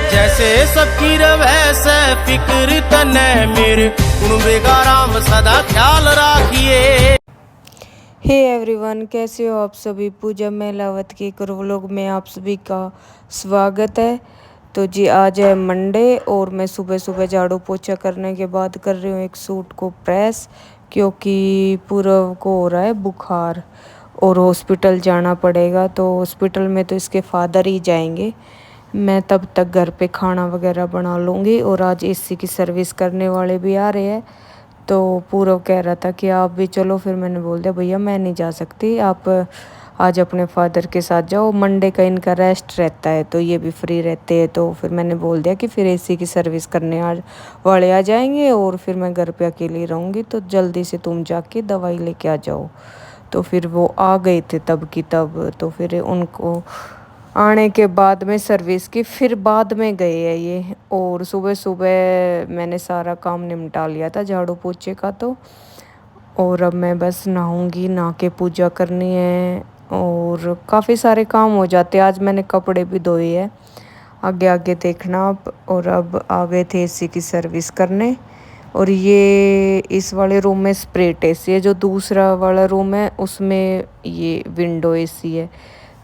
जैसे सबकी वैसे फिक्र तने मेरे उन बेगाराम सदा ख्याल राखिए। हे एवरीवन, कैसे हो आप सभी। पूजा मेलावत के एक व्लॉग में आप सभी का स्वागत है। तो जी आज है मंडे और मैं सुबह सुबह झाड़ू पोछा करने के बाद कर रही हूँ एक सूट को प्रेस, क्योंकि पूरव को हो रहा है बुखार और हॉस्पिटल जाना पड़ेगा। तो हॉस्पिटल में तो इसके फादर ही जाएंगे, मैं तब तक घर पे खाना वगैरह बना लूँगी। और आज एसी की सर्विस करने वाले भी आ रहे हैं, तो पूरव कह रहा था कि आप भी चलो। फिर मैंने बोल दिया भैया मैं नहीं जा सकती, आप आज अपने फादर के साथ जाओ। मंडे का इनका रेस्ट रहता है तो ये भी फ्री रहते हैं। तो फिर मैंने बोल दिया कि फिर एसी की सर्विस करने वाले आ जाएंगे और फिर मैं घर पे अकेली रहूँगी, तो जल्दी से तुम जाके दवाई लेके आ जाओ। तो फिर वो आ गए थे तब की तब। तो फिर उनको आने के बाद में सर्विस की, फिर बाद में गए हैं ये। और सुबह सुबह मैंने सारा काम निपटा लिया था झाड़ू पोछे का। तो और अब मैं बस नहाऊंगी, नहा के पूजा करनी है और काफ़ी सारे काम हो जाते हैं। आज मैंने कपड़े भी धोए हैं, आगे आगे देखना आप। और अब आ गए थे एसी की सर्विस करने। और ये इस वाले रूम में स्प्लिट एसी है, जो दूसरा वाला रूम है उसमें ये विंडो एसी है।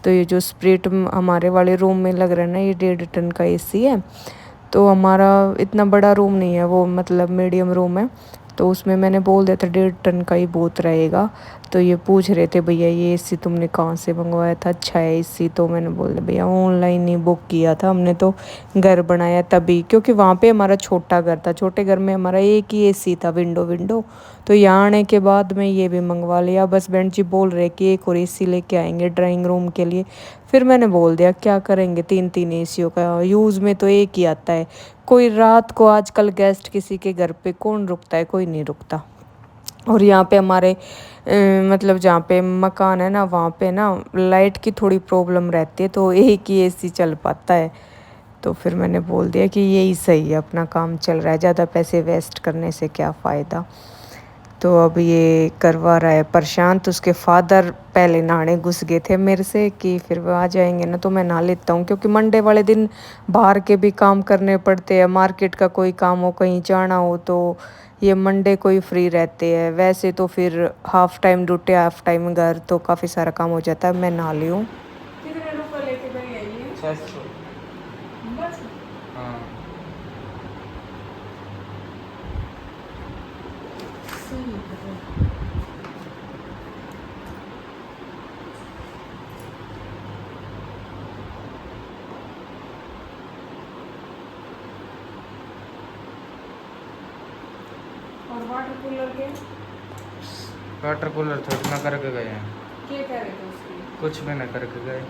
तो ये जो स्प्लिट हमारे वाले रूम में लग रहा है ना, ये 1.5 टन का एसी है। तो हमारा इतना बड़ा रूम नहीं है, वो मतलब मीडियम रूम है। तो उसमें मैंने बोल दिया था 1.5 टन का ही बहुत रहेगा। तो ये पूछ रहे थे भैया ये एसी तुमने कहाँ से मंगवाया था, अच्छा है एसी। तो मैंने बोल दिया भैया ऑनलाइन ही बुक किया था हमने, तो घर बनाया तभी। क्योंकि वहाँ पे हमारा छोटा घर था, छोटे घर में हमारा एक ही एसी था, विंडो विंडो। तो यहाँ आने के बाद में ये भी मंगवा लिया। बस बहन जी बोल रहे कि एक और एसी लेके आएंगे ड्राइंग रूम के लिए। फिर मैंने बोल दिया क्या करेंगे 3-3 एसियों का, यूज़ में तो एक ही आता है। कोई रात को आजकल गेस्ट किसी के घर पे कौन रुकता है, कोई नहीं रुकता। और यहाँ पे हमारे मतलब जहाँ पे मकान है ना, वहाँ पे ना लाइट की थोड़ी प्रॉब्लम रहती है, तो एक ही एसी चल पाता है। तो फिर मैंने बोल दिया कि यही सही है, अपना काम चल रहा है, ज़्यादा पैसे वेस्ट करने से क्या फ़ायदा। तो अब ये करवा रहा है प्रशांत। उसके फादर पहले नहाने घुस गए थे मेरे से कि फिर वो आ जाएंगे ना तो मैं नहा लेता हूँ, क्योंकि मंडे वाले दिन बाहर के भी काम करने पड़ते हैं, मार्केट का कोई काम हो, कहीं जाना हो, तो ये मंडे को ही फ्री रहते हैं। वैसे तो फिर half time duty half time घर, तो काफ़ी सारा काम हो जाता है। मैं नहा ली हूँ। कितने रुपये लेके गई है ये? 600 बस। हाँ और वाटर कूलर थोड़ी ना करके गए हैं। क्या कह रहे थे उसकी? कुछ भी ना करके गए।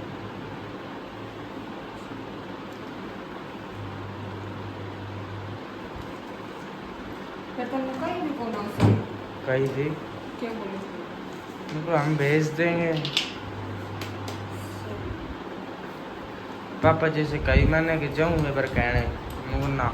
कहीं भी क्या बोले? उनको हम भेज देंगे। पापा जैसे कई महीने के जाऊंगे पर कहने ना।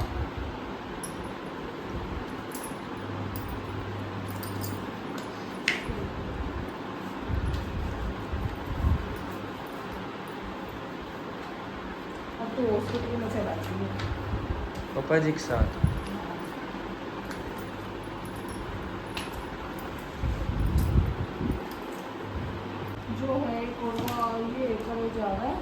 पापा जी के साथ जो है ये करे जा रहा है,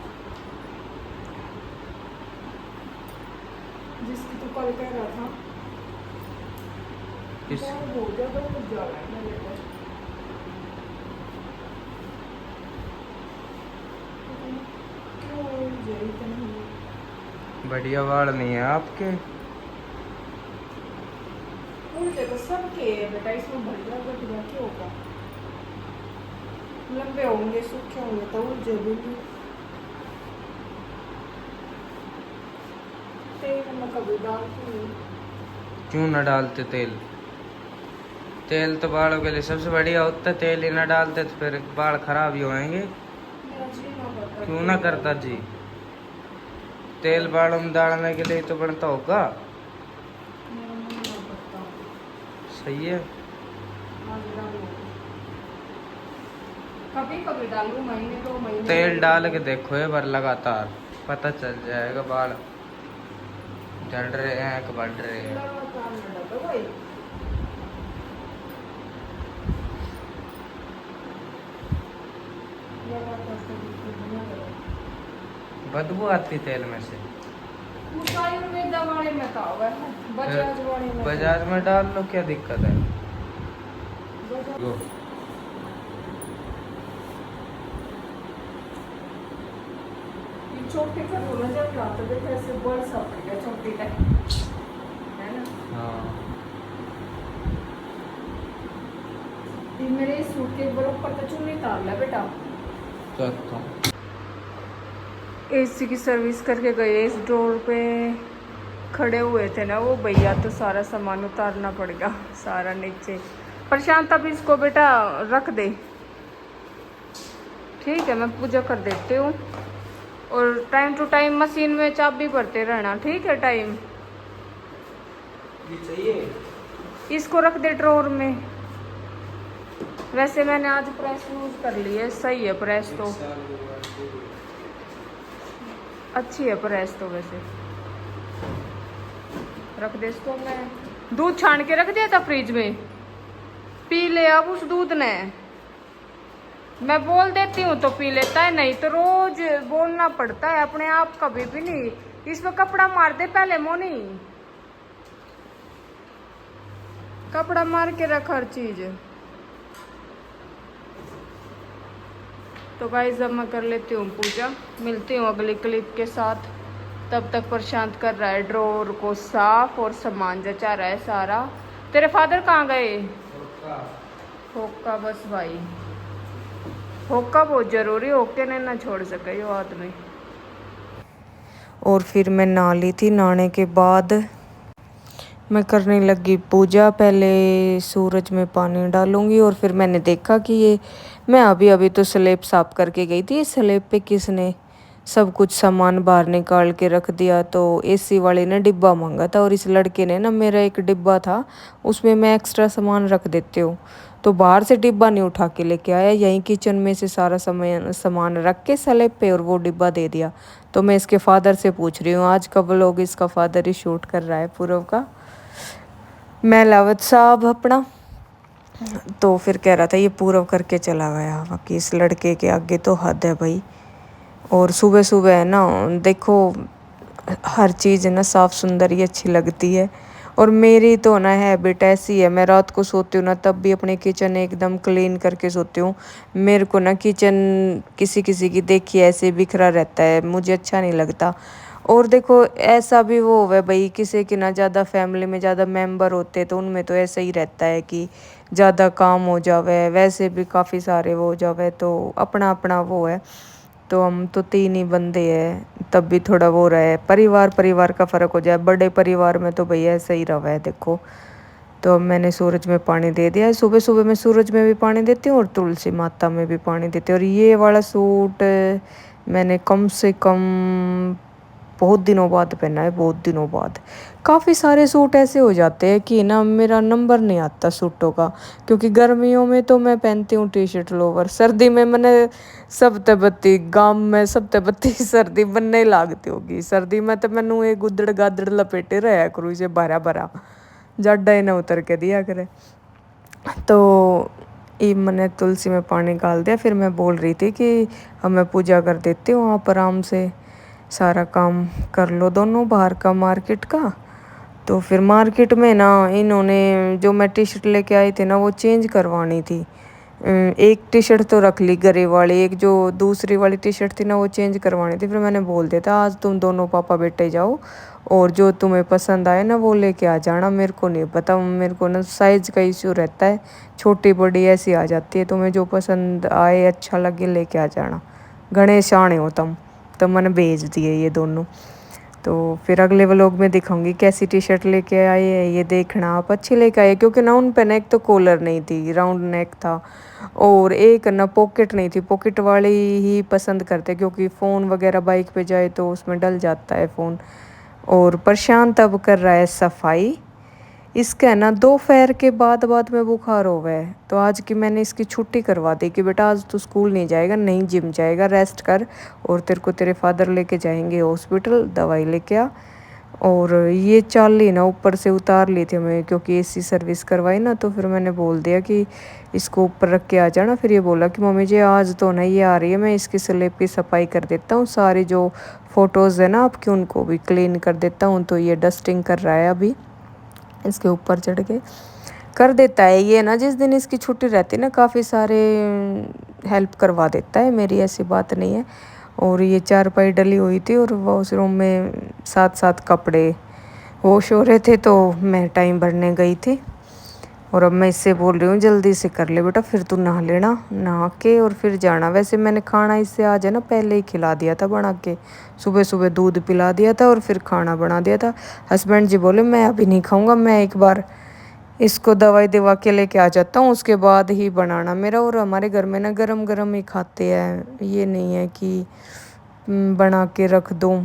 जिसकी तो कल कह रहा था हो गया तो कुछ जा रहा है मेरे को। बढ़िया वाल नहीं है आपके? उल्टे तो सबके बेटा, इसमें बढ़िया बढ़िया क्यों होगा? लंबे होंगे सूखे होंगे तो उलझे भी नहीं। तेल मैं कभी डालती नहीं। क्यों ना डालते तेल? तेल तो बालों के लिए सबसे बढ़िया होता है, तेल ही ना डालते तो फिर बाल खराब ही होंगे। क्यों ना करता जी? तेल बालों में डालने के लिए तो बनता होगा। सही है। कभी कभी डालूं, महीने 2 महीने तेल डाल के देखो एक बार लगातार, पता चल जाएगा बाल चढ़ रहे हैं कि बढ़ रहे हैं? बदबू आती तेल में से। बजाज में डाल लो, क्या दिक्कत है? गो। छोटी का बोला जब लाते थे कैसे बड़ सब गया छोटी का है ना। हाँ ये मेरे सूट के बराबर तो चुन्नी तार ला बेटा। तो एसी की सर्विस करके गए, इस डोर पे खड़े हुए थे ना वो भैया, तो सारा सामान उतारना पड़ेगा सारा नीचे। प्रशांत अब इसको बेटा रख दे, ठीक है, मैं पूजा कर देती हूँ। और टाइम टू टाइम मशीन में चाबी भरते रहना, ठीक है। टाइम ये चाहिए, इसको रख दे ड्रॉर में। वैसे मैंने आज प्रेस यूज कर ली है, सही है प्रेस तो, अच्छी है प्रेस तो। वैसे रख दे इसको। मैं दूध छान के रख दिया था फ्रिज में, पी ले अब उस दूध ने। मैं बोल देती हूँ तो पी लेता है, नहीं तो रोज बोलना पड़ता है अपने आप, कभी भी नहीं। इसमें कपड़ा मार दे पहले मोनी, कपड़ा मार के रख हर चीज। तो गाइस अब मैं कर लेती हूँ पूजा, मिलती हूँ अगली क्लिप के साथ। तब तक प्रशांत कर रहा है ड्रॉर को साफ और सामान जचा रहा है सारा। तेरे फादर कहाँ गए? होका बस भाई, होका बहुत जरूरी, होके ने ना छोड़ सके यो आदमी। और फिर मैं नहा ली थी, नहाने के बाद मैं करने लगी पूजा। पहले सूरज में पानी डालूंगी, और फिर मैंने देखा कि ये मैं अभी तो स्लेब साफ करके गई थी, इस स्लेब पे किसने सब कुछ सामान बाहर निकाल के रख दिया। तो एसी वाले ने डिब्बा मांगा था, और इस लड़के ने ना, मेरा एक डिब्बा था उसमें मैं एक्स्ट्रा सामान रख देती हूँ, तो बाहर से डिब्बा नहीं उठा के लेके आया, यहीं किचन में से सारा सामान रख के स्लेब पे और वो डिब्बा दे दिया। तो मैं इसके फादर से पूछ रही हूँ, आज का व्लॉग इसका फादर ही शूट कर रहा है पूर्व का, मेलावत साहब अपना। तो फिर कह रहा था ये पूर्व करके चला गया, बाकी इस लड़के के आगे तो हद है भाई। और सुबह सुबह है ना, देखो हर चीज़ ना साफ़ सुंदर ही अच्छी लगती है। और मेरी तो ना हैबिट ऐसी है, मैं रात को सोती हूँ ना तब भी अपने किचन एकदम क्लीन करके सोती हूँ। मेरे को ना किचन किसी किसी की देखी ऐसे बिखरा रहता है, मुझे अच्छा नहीं लगता। और देखो ऐसा भी वो है भाई, किसी की ना ज़्यादा फैमिली में ज़्यादा मेंबर होते तो उनमें तो ऐसा ही रहता है कि ज़्यादा काम हो जावे, वैसे भी काफ़ी सारे वो हो जावे, तो अपना अपना वो है। तो हम तो 3 ही बंदे हैं, तब भी थोड़ा वो रहे, परिवार का फ़र्क हो जाए। बड़े परिवार में तो भैया ऐसा ही रहा है देखो। तो अब मैंने सूरज में पानी दे दिया है, सुबह सुबह मैं सूरज में भी पानी देती हूँ और तुलसी माता में भी पानी देती हूँ। और ये वाला सूट मैंने कम से कम बहुत दिनों बाद पहना है, बहुत दिनों बाद। काफ़ी सारे सूट ऐसे हो जाते हैं कि ना मेरा नंबर नहीं आता सूटों का, क्योंकि गर्मियों में तो मैं पहनती हूँ टी शर्ट लोवर, सर्दी में मैंने सब तबत्ती गाम में सब तबत्ती सर्दी बनने लागती होगी। सर्दी में तो मैनू एक गुदड़ गादड़ लपेटे रहा करूँ, इसे भरा भरा जाडा ही ना उतर के दिया करे। तो ये मैंने तुलसी में पानी डाल दिया, फिर मैं बोल रही थी कि अब मैं पूजा कर देती हूँ, आप आराम से सारा काम कर लो दोनों, बाहर का मार्केट का। तो फिर मार्केट में ना इन्होंने जो मैं टी शर्ट लेके आई थी ना वो चेंज करवानी थी। एक टी शर्ट तो रख ली गरे वाली, एक जो दूसरी वाली टी शर्ट थी ना वो चेंज करवानी थी। फिर मैंने बोल दिया था आज तुम दोनों पापा बेटे जाओ और जो तुम्हें पसंद आए ना वो लेके आ जाना। मेरे को नहीं पता, मेरे को ना साइज़ का इशू रहता है, छोटी बड़ी ऐसी आ जाती है। तुम्हें जो पसंद आए अच्छा लगे लेके आ जाना। गणेश आने हो तुम, तो मैंने भेज दिए ये दोनों। तो फिर अगले व्लॉग में दिखाऊंगी कैसी टी शर्ट लेके आए है, ये देखना आप अच्छी लेके आए। क्योंकि ना उन पे ना एक तो कॉलर नहीं थी, राउंड नेक था, और एक ना पॉकेट नहीं थी। पॉकेट वाली ही पसंद करते क्योंकि फ़ोन वगैरह बाइक पे जाए तो उसमें डल जाता है फ़ोन। और प्रशांत अब कर रहा है सफाई। इसका ना दोपहर के बाद में बुखार हो गया है, तो आज की मैंने इसकी छुट्टी करवा दी कि बेटा आज तो स्कूल नहीं जाएगा, नहीं जिम जाएगा, रेस्ट कर, और तेरे को तेरे फादर लेके जाएंगे हॉस्पिटल, दवाई लेके आ। और ये चाली ना ऊपर से उतार ली थी मैं, क्योंकि एसी सर्विस करवाई ना, तो फिर मैंने बोल दिया कि इसको ऊपर रख के आ जाना। फिर ये बोला कि मम्मी जी आज तो नहीं ये आ रही है, मैं इसकी स्लेब की सफाई कर देता हूँ, सारी जो फ़ोटोज़ है ना आपकी उनको भी क्लीन कर देता हूँ। तो ये डस्टिंग कर रहा है अभी, इसके ऊपर चढ़ के कर देता है ये ना। जिस दिन इसकी छुट्टी रहती है ना काफ़ी सारे हेल्प करवा देता है मेरी, ऐसी बात नहीं है। और ये चारपाई डली हुई थी और वॉशरूम में साथ साथ कपड़े वॉश हो रहे थे, तो मैं टाइम भरने गई थी। और अब मैं इससे बोल रही हूँ जल्दी से कर ले बेटा, फिर तू नहा लेना, नहा के और फिर जाना। वैसे मैंने खाना इससे आज है ना पहले ही खिला दिया था बना के, सुबह सुबह दूध पिला दिया था और फिर खाना बना दिया था। हस्बैंड जी बोले मैं अभी नहीं खाऊंगा, मैं एक बार इसको दवाई दिवा के लेके आ जाता हूँ, उसके बाद ही बनाना मेरा। और हमारे घर में ना गरम गरम ही खाते हैं, ये नहीं है कि बना के रख दूँ।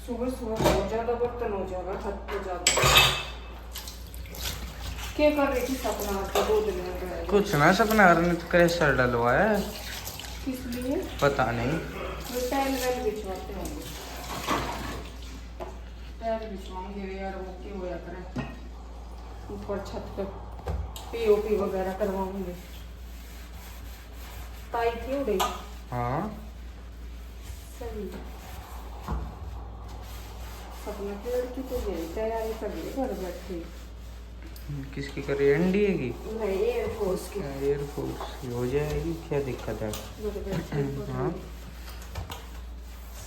सुबह सुबह बहुत ज़्यादा बर्तन हो जाएगा, हद तो ज़्यादा। क्या कर रही थी सपना आपका 2 दिन में? कुछ ना, सपना ने तो क्रेशर डलवाया है। किस लिए? पता नहीं। वो टाइल वेल बिछवाते होंगे, टाइल बिछवाएंगे यार, वो क्या होया करे ऊपर छत पे पीओपी वगैरह करवाऊंगे। ताई थी उड़े। हाँ सही है। सपना की लड़की तो यही तैयारी कर रही है घर बैठे। किसकी करी, एनडीए की? नहीं, एयरफोर्स की। एयरफोर्स हो जाएगी, क्या दिक्कत है? हाँ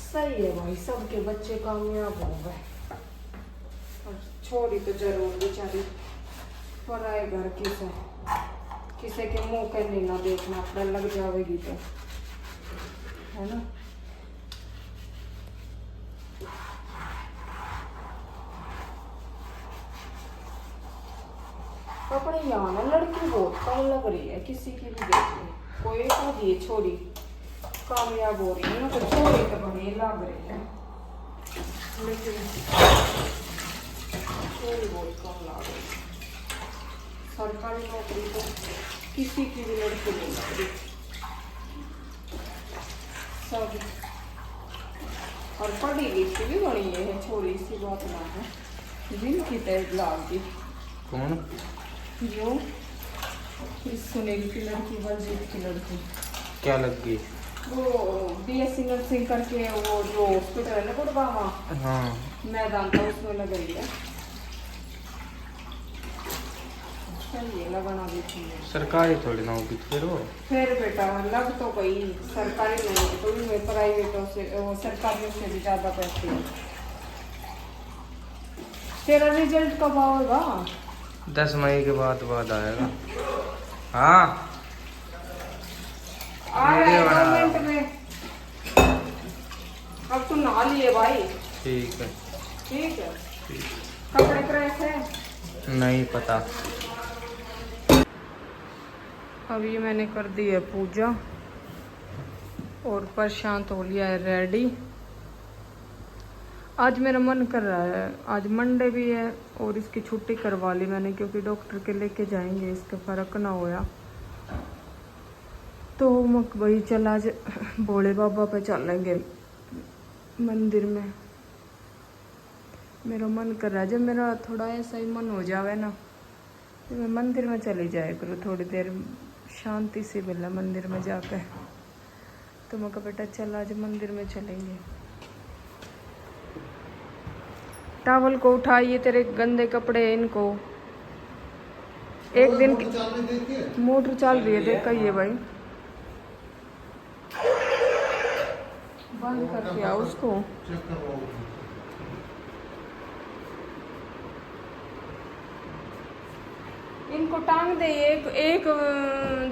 सही है भाई, सबके बच्चे कामयाब हो गए, और छोरी तो जरूर बेचारी पराए घर किसे के मुंह के नहीं ना देखना, अपना लग जाएगी तो, है ना। अपने यहाँ ना लड़की बहुत कम लग रही है, किसी की भी देख ली, कोई को भी छोरी कामयाब हो रही है ना, तो छोरी तो बड़ी लग रही है, लेकिन छोरी बहुत कम लग रही है। सरकारी नौकरी तो किसी की भी लड़की नहीं लग रही सब, और पढ़ी लिखी भी बड़ी है छोरी, इसी बात ना है जिनकी तेज लाग गई। कौन? जो इस सुनील की लड़की, बलजीत की लड़की। क्या लग गई? वो बीएससी नर्सिंग करके वो जो हॉस्पिटल है ना गुड़गांव, हाँ मैदान था उसमें लग रही है। ये लगाना भी चाहिए, सरकारी थोड़ी ना होगी फिर बेटा लग तो गई, सरकारी नहीं तो इनमें प्राइवेटों से, वो सरकारियों से भी ज़्यादा पैसे हैं। तेरा रिजल्ट कब आएगा? 10 मई के बाद आएगा। हाँ आ रहा है गवर्नमेंट में। अब तू नहा लिए भाई? ठीक है। ठीक है। कपड़े प्रेस है? नहीं पता। अभी मैंने कर दी है पूजा और प्रशांत हो लिया है रेडी। आज मेरा मन कर रहा है, आज मंडे भी है और इसकी छुट्टी करवा ली मैंने, क्योंकि डॉक्टर के लेके जाएंगे, इसका फ़र्क ना होया तो मक भाई चल आज भोले बाबा पे चलेंगे मंदिर में। मेरा मन कर रहा है, जब मेरा थोड़ा ऐसा ही मन हो जावे ना तो मैं मंदिर में चली जाए करूँ, थोड़ी देर शांति से मिला मंदिर में जाकर। तो मैं कहा बेटा चल आज मंदिर में चलेंगे। टावल को उठाइए, तेरे गंदे कपड़े इनको। एक दिन मोटर चल रही है, देखा ये भाई, बंद करके आओ उसको। इनको टांग दे, एक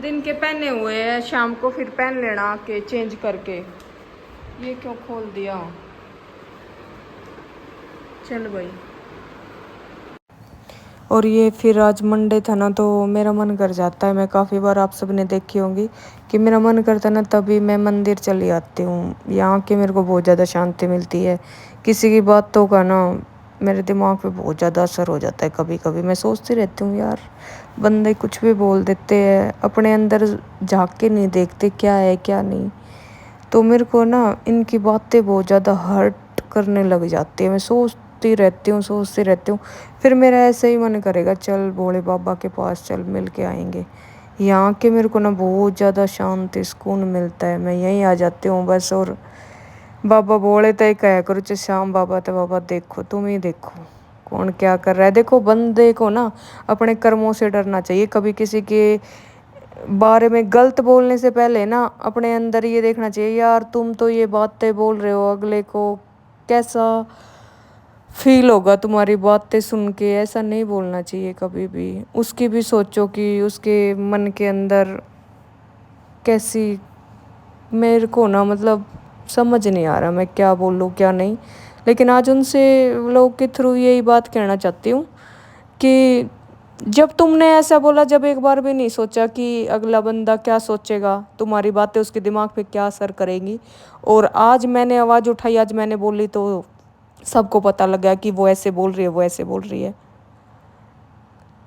दिन के पहने हुए हैं, शाम को फिर पहन लेना आके चेंज करके। ये क्यों खोल दिया? चल भाई। और ये फिर आज मंडे था ना, तो मेरा मन कर जाता है, मैं काफ़ी बार आप सब ने देखी होंगी कि मेरा मन करता है ना तभी मैं मंदिर चली आती हूँ। यहाँ के मेरे को बहुत ज़्यादा शांति मिलती है। किसी की बातों का ना मेरे दिमाग पे बहुत ज़्यादा असर हो जाता है। कभी कभी मैं सोचती रहती हूँ यार, बंदे कुछ भी बोल देते हैं, अपने अंदर झाँक के नहीं देखते क्या है क्या नहीं। तो मेरे को ना इनकी बातें बहुत ज़्यादा हर्ट करने लग जाती है। मैं सोचती रहती हूँ, फिर मेरा ऐसे ही मन करेगा चल भोले बाबा के पास चल मिल के आएंगे। यहाँ के मेरे को ना बहुत ज़्यादा शांति सुकून मिलता है, मैं यहीं आ जाती हूँ बस। और बाबा बोले तो ही कहा करो चे श्याम बाबा, तो बाबा देखो तुम ही देखो कौन क्या कर रहा है। देखो बंदे को ना अपने कर्मों से डरना चाहिए। कभी किसी के बारे में गलत बोलने से पहले ना अपने अंदर ये देखना चाहिए, यार तुम तो ये बातें बोल रहे हो, अगले को कैसा फील होगा तुम्हारी बातें सुन के। ऐसा नहीं बोलना चाहिए कभी भी। उसकी भी सोचो कि उसके मन के अंदर कैसी, मेरे को ना मतलब समझ नहीं आ रहा मैं क्या बोलूँ क्या नहीं। लेकिन आज उनसे लोग के थ्रू यही बात कहना चाहती हूँ कि जब तुमने ऐसा बोला, जब एक बार भी नहीं सोचा कि अगला बंदा क्या सोचेगा, तुम्हारी बातें उसके दिमाग पे क्या असर करेंगी। और आज मैंने आवाज़ उठाई, आज मैंने बोली तो सबको पता लग गया कि वो ऐसे बोल रही है, वो ऐसे बोल रही है।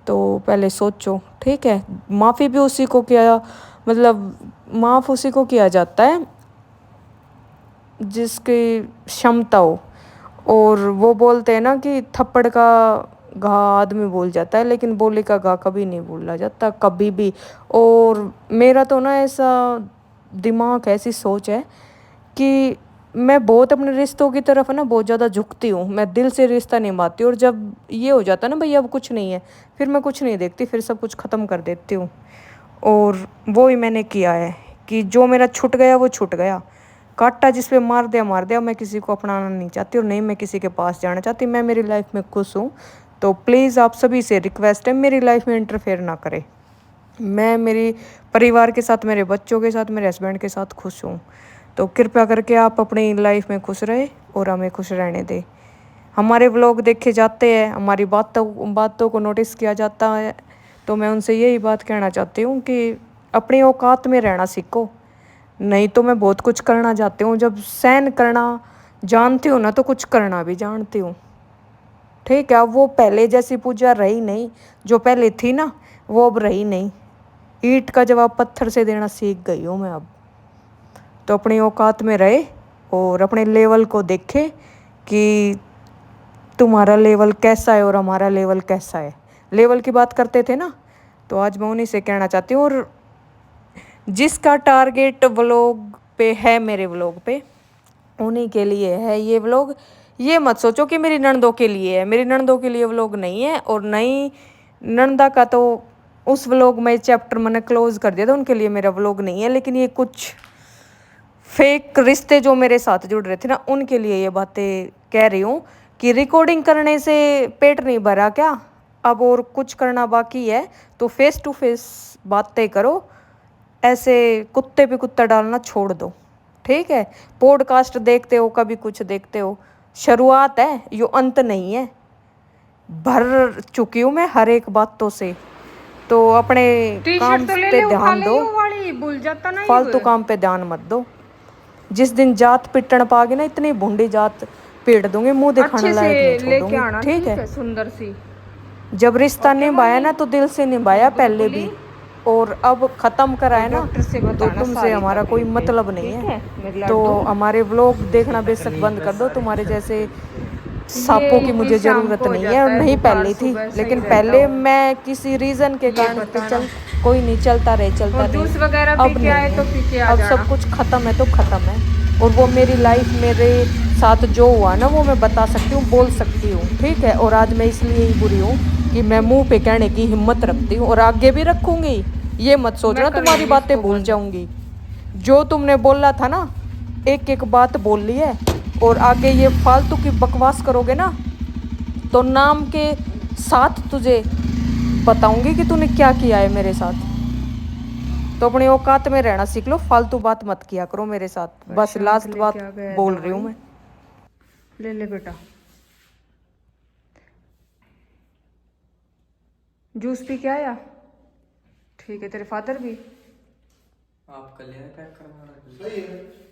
तो पहले सोचो, ठीक है। माफ़ी भी उसी को किया, मतलब माफ़ उसी को किया जाता है जिसकी क्षमता हो। और वो बोलते हैं ना कि थप्पड़ का घा आदमी भूल जाता है, लेकिन बोली का घा कभी नहीं भूला जाता, कभी भी। और मेरा तो ना ऐसा दिमाग, ऐसी सोच है कि मैं बहुत अपने रिश्तों की तरफ ना बहुत ज़्यादा झुकती हूँ। मैं दिल से रिश्ता निभाती हूँ, और जब ये हो जाता है ना भाई अब कुछ नहीं है, फिर मैं कुछ नहीं देखती, फिर सब कुछ ख़त्म कर देती हूँ। और वो ही मैंने किया है कि जो मेरा छूट गया वो छूट गया। काटा जिस पे मार दिया। मैं किसी को अपनाना नहीं चाहती और नहीं मैं किसी के पास जाना चाहती। मैं मेरी लाइफ में खुश हूँ। तो प्लीज़ आप सभी से रिक्वेस्ट है, मेरी लाइफ में इंटरफेयर ना करें। मैं मेरी परिवार के साथ, मेरे बच्चों के साथ, मेरे हस्बैंड के साथ खुश हूँ। तो कृपया करके आप अपनी लाइफ में खुश रहे और हमें खुश रहने दें। हमारे व्लॉग देखे जाते हैं, हमारी बातों को नोटिस किया जाता है। तो मैं उनसे यही बात कहना चाहती हूँ कि अपनी औकात में रहना सीखो, नहीं तो मैं बहुत कुछ करना चाहती हूँ। जब सहन करना जानती हूँ ना तो कुछ करना भी जानती हूँ, ठीक है। अब वो पहले जैसी पूजा रही नहीं, जो पहले थी ना वो अब रही नहीं। ईंट का जवाब पत्थर से देना सीख गई हूँ मैं अब। तो अपनी औकात में रहे और अपने लेवल को देखे कि तुम्हारा लेवल कैसा है और हमारा लेवल कैसा है। लेवल की बात करते थे ना, तो आज मैं उन्हीं से कहना चाहती हूँ। और जिसका टारगेट व्लॉग पे है, मेरे व्लॉग पे, उन्हीं के लिए है ये व्लॉग। ये मत सोचो कि मेरी ननदों के लिए है, मेरी ननदों के लिए व्लॉग नहीं है। और नई नंदा का तो उस व्लॉग में चैप्टर मैंने क्लोज कर दिया था, उनके लिए मेरा व्लॉग नहीं है। लेकिन ये कुछ फेक रिश्ते जो मेरे साथ जुड़ रहे थे ना, उनके लिए ये बातें कह रही हूँ कि रिकॉर्डिंग करने से पेट नहीं भरा क्या, अब और कुछ करना बाकी है। तो फेस टू फेस बातें करो, ऐसे कुत्ते पे कुत्ता डालना छोड़ दो, ठीक है। पॉडकास्ट देखते हो, कभी कुछ देखते हो, शुरुआत है, यो अंत नहीं है। भर चुकी हूँ मैं हर एक बातों से। तो अपने काम पे ध्यान दो, भूल जाता ना फालतू काम पे ध्यान मत दो। जिस दिन जात पिटन पागे ना, इतनी भूंडी जात पीट दूंगी, मुंह दिखाने लायक नहीं छोड़ूंगी, ठीक है। सुंदर सी। जब रिश्ता निभाया ना तो दिल से निभाया पहले भी, और अब खत्म कराया ना तो तुमसे हमारा कोई मतलब नहीं है। तो हमारे व्लॉग देखना बेशक बंद कर दो, तुम्हारे जैसे सांपों की मुझे ज़रूरत नहीं है और नहीं पहले थी। लेकिन पहले मैं किसी रीज़न के कारण पे चल, कोई नहीं, चलता रहे जूस वगैरह अब पी के आए तो पी के आ अब जाना। सब कुछ ख़त्म है तो ख़त्म है। और वो मेरी लाइफ मेरे साथ जो हुआ ना वो मैं बता सकती हूँ, बोल सकती हूँ, ठीक है। और आज मैं इसलिए ही बुरी हूँ कि मैं मुंह पे कहने की हिम्मत रखती हूँ और आगे भी रखूँगी। ये मत सोचना तुम्हारी बातें भूल जाऊँगी। जो तुमने बोला था ना, एक एक बात बोल ली है। और आगे ये फालतू की बकवास करोगे ना तो नाम के साथ तुझे बताऊंगी कि तूने क्या किया है मेरे साथ। तो अपनी औकात में रहना सीख लो, फालतू बात मत किया करो मेरे साथ। बस लास्ट बात बोल रही हूँ मैं। ले ले बेटा, जूस पी के आया, ठीक है। तेरे फादर भी आप कल पैक करवा रहे